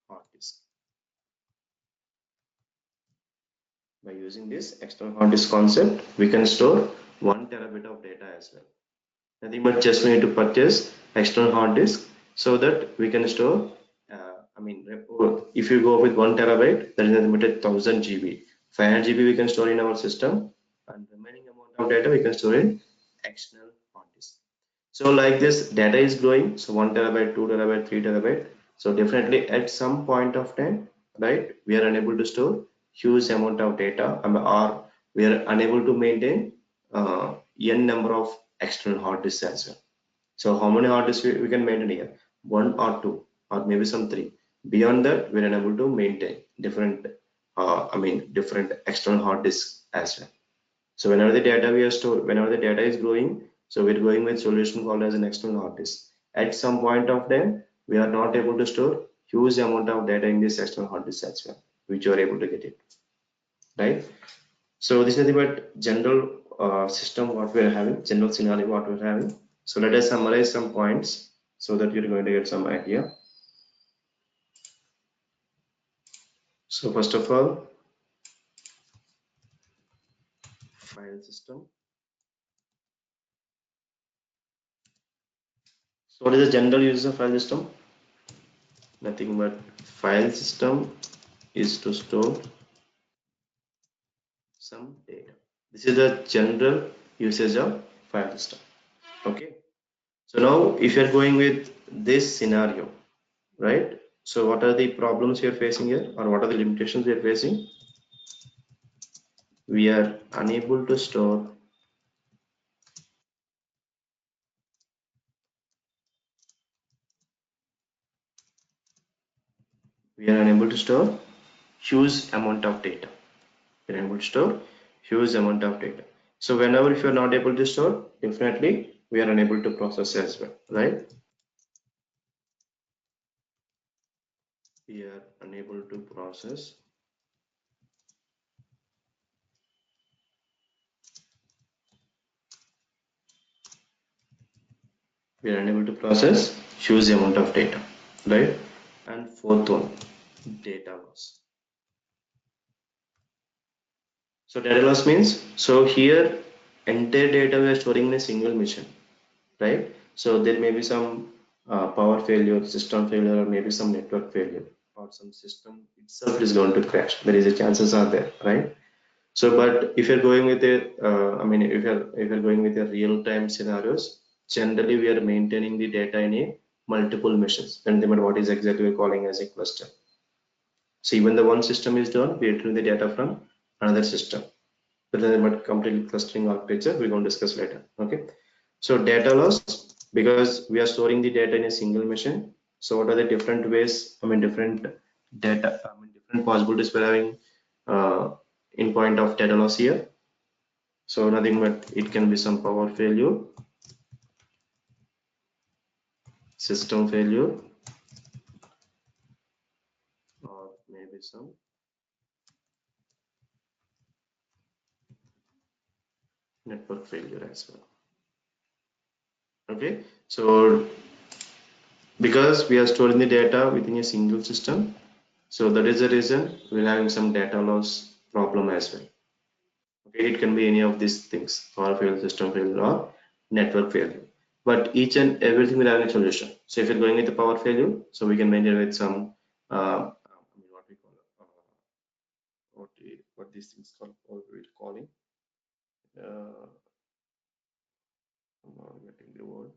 Speaker 1: hard disk. By using this external hard disk concept, we can store 1 TB of data as well. Nothing but just we need to purchase external hard disk so that we can store. If you go with 1 TB, that is nothing but 1000 GB. 500 GB we can store in our system, and remaining amount of data we can store in external hard disk. So like this, data is growing. So 1 TB, 2 TB, 3 TB. So definitely at some point of time, right? We are unable to store huge amount of data, or we are unable to maintain n number of external hard disks as well. So how many hard disks we can maintain here? One or two, or maybe some three. Beyond that, we're unable to maintain different, different external hard disks as well. So whenever the data we are stored, whenever the data is growing, so we're going with solution called as an external hard disk. At some point of time, we are not able to store huge amount of data in this external hard disk as well, which you are able to get it, right? So this is nothing but general system what we are having, general scenario what we're having. So let us summarize some points so that you're going to get some idea. So first of all, file system. So what is the general use of file system? Nothing but file system is to store some data. This is the general usage of file system. Okay. So now if you're going with this scenario, right? So what are the problems you're facing here, or what are the limitations you're facing? We are unable to store we are unable to store huge amount of data. We are able to store huge amount of data. So whenever if you are not able to store, definitely we are unable to process as well, right? We are unable to process. We are unable to process huge amount of data, right? And fourth one, data loss. So data loss means, so here entire data we are storing in a single machine, right? So there may be some power failure, system failure, or maybe some network failure, or some system itself is going to crash. There is a chances are there, right? So, but if you're going with a, if you're going with a real-time scenarios, generally we are maintaining the data in a multiple machines, and then what is exactly we're calling as a cluster. So even the one system is done, we are retrieving the data from another system. But completely clustering architecture we're going to discuss later. Okay. So data loss, because we are storing the data in a single machine. So what are the different ways? Different data. Different possibilities we're having in point of data loss here. So nothing but it can be some power failure, system failure, or maybe some network failure as well. Okay. So because we are storing the data within a single system, so that is the reason we're having some data loss problem as well. Okay, it can be any of these things: power failure, system failure, or network failure. But each and everything will have a solution. So if you're going with the power failure, so we can maintain with some what we call what these things called, what we're calling. Uh, I'm not getting the word.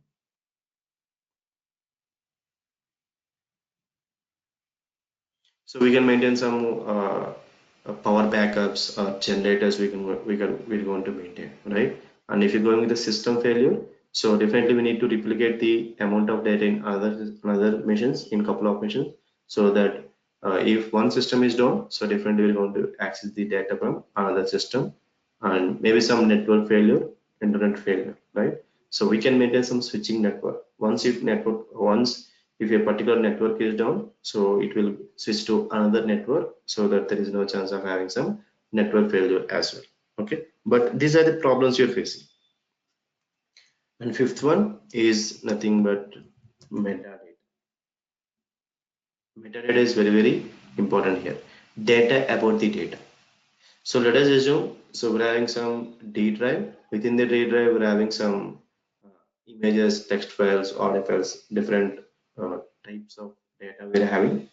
Speaker 1: So we can maintain some power backups or generators. We're going to maintain, right? And if you're going with the system failure, so definitely we need to replicate the amount of data in other machines, in couple of machines, so that if one system is down, so definitely we're going to access the data from another system, and maybe some network failure, internet failure, right? So we can maintain some switching network. Once if a particular network is down, so it will switch to another network, so that there is no chance of having some network failure as well. Okay, but these are the problems you're facing. And fifth one is nothing but metadata. Metadata is very important here. Data about the data. So let us assume, so we're having some D drive. Within the D drive, we're having some images, text files, audio files, different types of data we're having.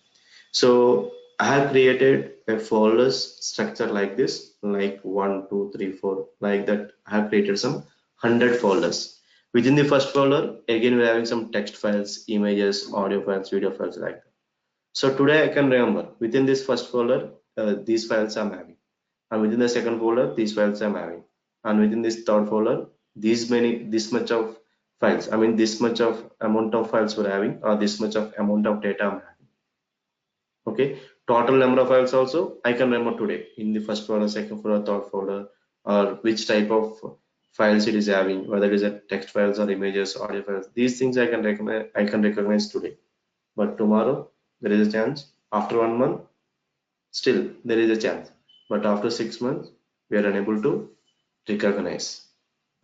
Speaker 1: So I have created a folders structure like this, like 1, 2, 3, 4, like that. I have created some 100 folders. Within the first folder, again we're having some text files, images, audio files, video files, like that. So today I can remember within this first folder, these files I'm having, and within the second folder, these files I'm having, and within this third folder, this much of files. I mean, this much of amount of files we're having, or this much of amount of data I'm having. Okay, total number of files also I can remember today in the first folder, second folder, third folder, or which type of files it is having, whether it is a text files or images, audio files. These things I can recognize. I can recognize today, but tomorrow there is a chance. After 1 month, still there is a chance, but after 6 months, we are unable to recognize,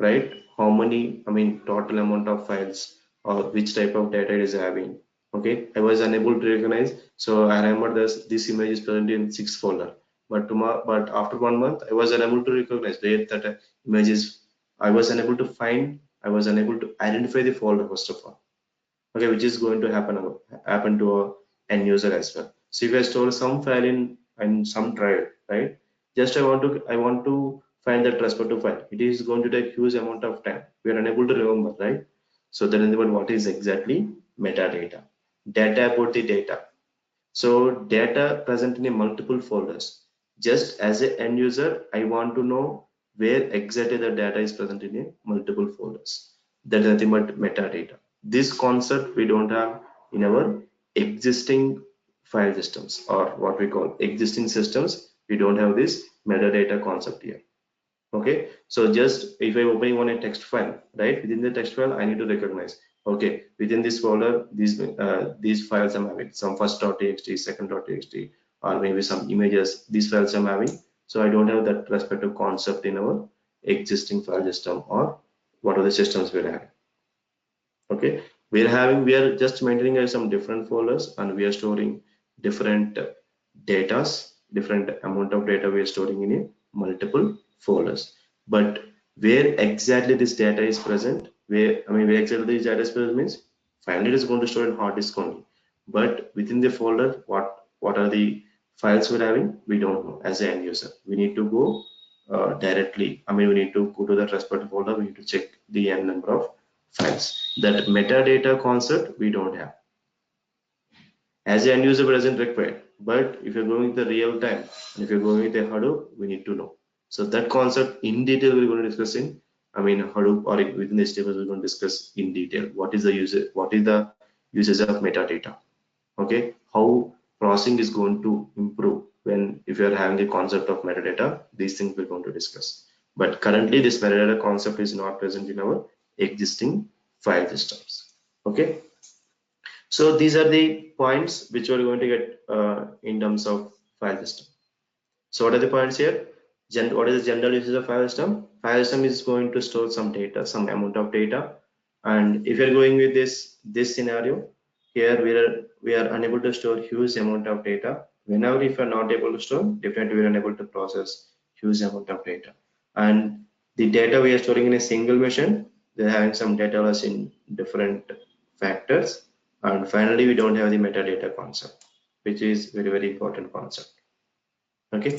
Speaker 1: right? How many, I mean, total amount of files or which type of data it is having. Okay, I was unable to recognize. So I remember this image is present in sixth folder, but tomorrow, but after 1 month, I was unable to recognize where that image is. I was unable to find. I was unable to identify the folder first of all. Okay, which is going to happen to a end user as well. So if I store some file in some drive, right? Just I want to find that respective file. It is going to take huge amount of time. We are unable to remember, right? So that is what is exactly metadata. Data about the data. So data present in a multiple folders. Just as an end user, I want to know where exactly the data is present in a multiple folders. That is nothing but metadata. This concept we don't have in our existing file systems, or what we call existing systems. We don't have this metadata concept here. Okay, so just if I opening on a text file, right, within the text file I need to recognize, okay, within this folder these files I'm having, some first.txt, second.txt, or maybe some images, these files I'm having. So I don't have that respective concept in our existing file system, or what are the systems we're having. Okay, we are just maintaining some different folders, and we are storing different datas, different amount of data we are storing in a multiple folders. But where exactly this data is present, where exactly this data is present means finally it is going to store in hard disk only. But within the folder, what are the files we're having, we don't know. As an end user, we need to go directly, we need to go to that respective folder, we need to check the n number of files. That metadata concept we don't have. As an end user doesn't require, but if you're going with the real time, and if you're going with a Hadoop, we need to know. So that concept in detail we're going to discuss in, Hadoop, or within this table we're going to discuss in detail. What is the usage of metadata? Okay, how processing is going to improve when if you're having the concept of metadata. These things we're going to discuss. But currently this metadata concept is not present in our existing file systems. Okay, so these are the points which we're going to get in terms of file system. So what are the points here? What is the general usage of file system? File system is going to store some data, some amount of data. And if you're going with this scenario, here we are unable to store huge amount of data. Whenever if you're not able to store, definitely we are unable to process huge amount of data. And the data we are storing in a single machine, they're having some data loss in different factors. And finally, we don't have the metadata concept, which is very, very important concept. Okay.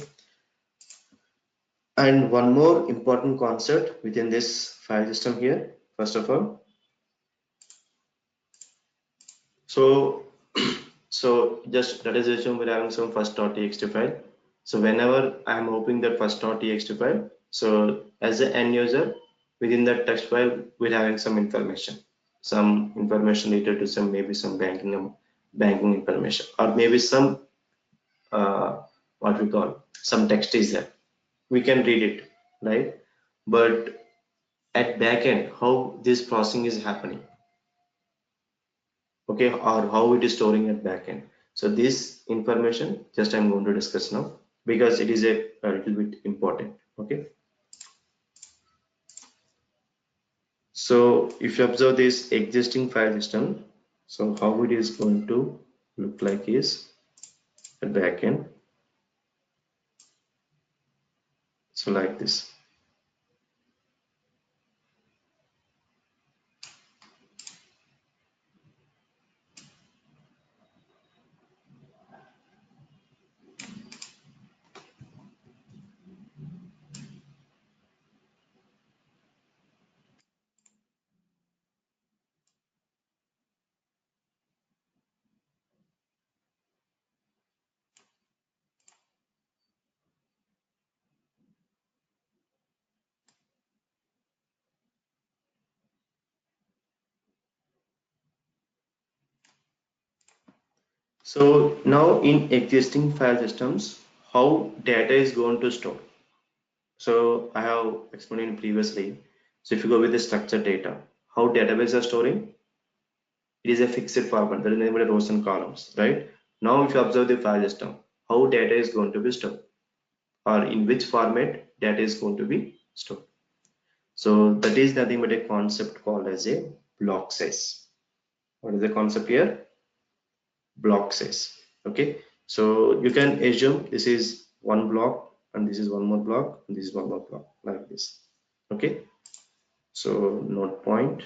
Speaker 1: And one more important concept within this file system here, first of all. So, so just let us assume we're having some first.txt file. So whenever I'm opening that first.txt file, so as an end user, within that text file, we're having some information related to some maybe some banking information, or maybe some what we call some text is there. We can read it, right? But at backend, how this processing is happening, okay, or how it is storing at backend. So this information just I'm going to discuss now, because it is a little bit important. Okay, so if you observe this existing file system, so how it is going to look like is at backend. So like this. So now in existing file systems, how data is going to store. So I have explained previously. So if you go with the structured data, how database are storing, it is a fixed format. There is named rows and columns, right? Now if you observe the file system, how data is going to be stored, or in which format data is going to be stored. So that is nothing but a concept called as a block size. What is the concept here? Block size. Okay, so you can assume this is one block and this is one more block and this is one more block, like this. Okay, so note point,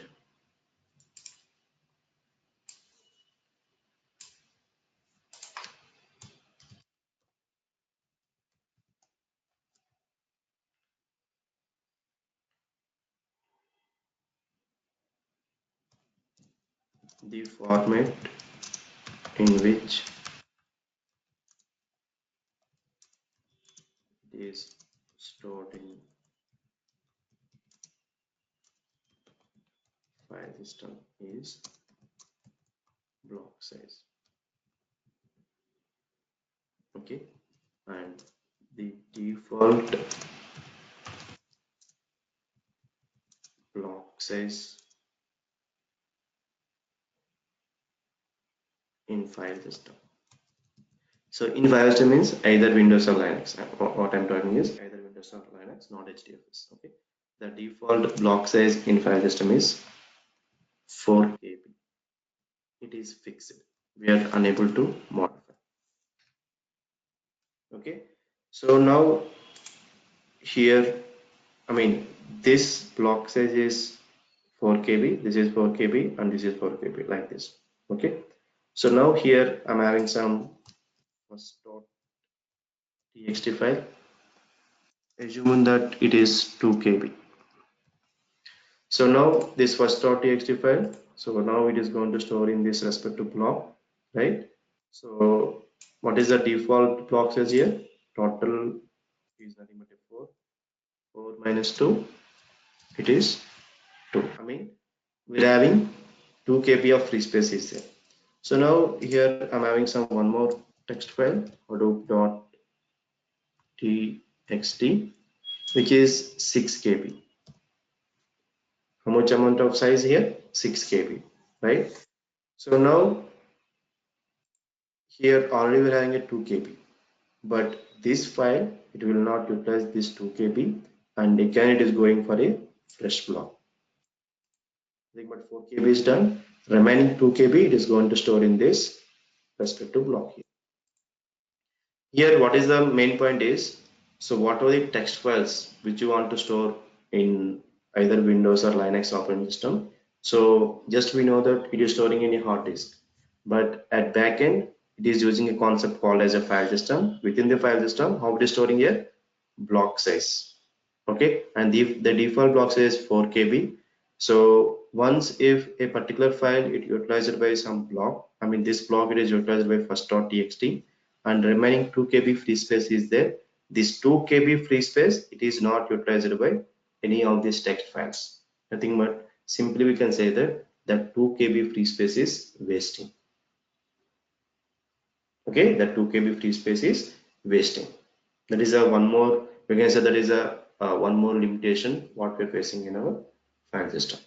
Speaker 1: the format in which it is stored in file system is block size. Okay, and the default block size in file system. So in file system means either Windows or Linux. What I'm talking is either Windows or Linux, not HDFS. Okay, the default block size in file system is 4 KB. It is fixed. We are unable to modify. Okay, so now here, I mean, this block size is 4 KB, this is 4 KB, and this is 4 KB, like this. Okay, so now here I'm having some first.txt file. Assume that it is 2 KB. So now this first.txt file, so now it is going to store in this respective block, right? So what is the default block size here? Total is nothing but a 4. 4 minus 2, it is 2. I mean, we're having 2 KB of free space is there. So now here I'm having some one more text file, hadoop.txt, which is 6 KB. How much amount of size here? 6 KB, right? So now here already we're having a 2 KB, but this file, it will not utilize this 2 KB, and again it is going for a fresh block. I think but 4 KB is done. Remaining 2 KB it is going to store in this respective block here. Here what is the main point is, so what are the text files which you want to store in either Windows or Linux operating system. So just we know that it is storing in a hard disk, but at backend it is using a concept called as a file system. Within the file system, how it is storing here? Block size. Okay, and the default block size is 4 KB. So once if a particular file it utilized by some block, I mean this block it is utilized by first.txt, and remaining 2 KB free space is there. This 2 KB free space, it is not utilized by any of these text files. Nothing but simply we can say that that 2 KB free space is wasting. Okay, that 2 KB free space is wasting. That is a one more, we can say that is a one more limitation what we're facing in our file system.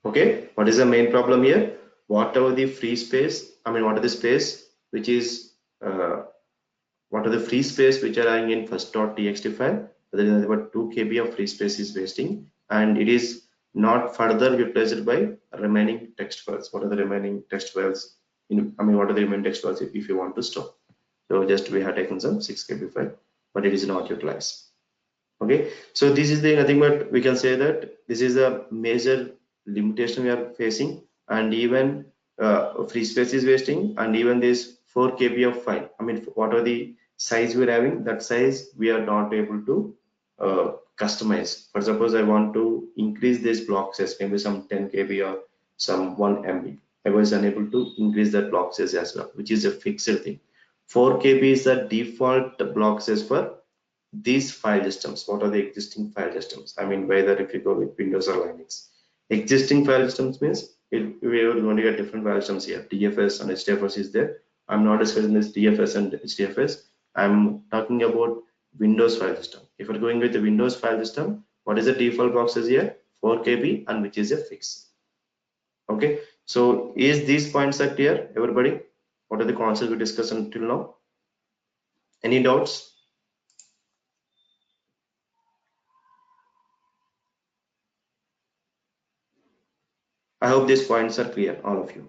Speaker 1: Okay, what is the main problem here? Whatever the free space, I mean what are the space which is what are the free space which are lying in first.txt file, there is about 2 KB of free space is wasting, and it is not further utilized by remaining text files. What are the remaining text files in, I mean what are the remaining text files if you want to store? So just we have taken some 6 KB file, but it is not utilized. Okay, so this is the nothing but we can say that this is a major limitation we are facing, and even free space is wasting, and even this 4 KB of file, I mean what are the size we're having, that size we are not able to customize. For suppose I want to increase this block size, maybe some 10 KB or some 1 MB, I was unable to increase that block size as well, which is a fixed thing. 4 KB is the default block size for these file systems. What are the existing file systems? I mean, whether if you go with Windows or Linux, existing file systems means we are going to get different file systems here. DFS and HDFS is there. I'm not discussing this DFS and HDFS. I'm talking about Windows file system. If you're going with the Windows file system, what is the default boxes here? 4 KB, and which is a fix. Okay, so is these points are clear, everybody? What are the concepts we discussed until now? Any doubts? I hope these points are clear, all of you.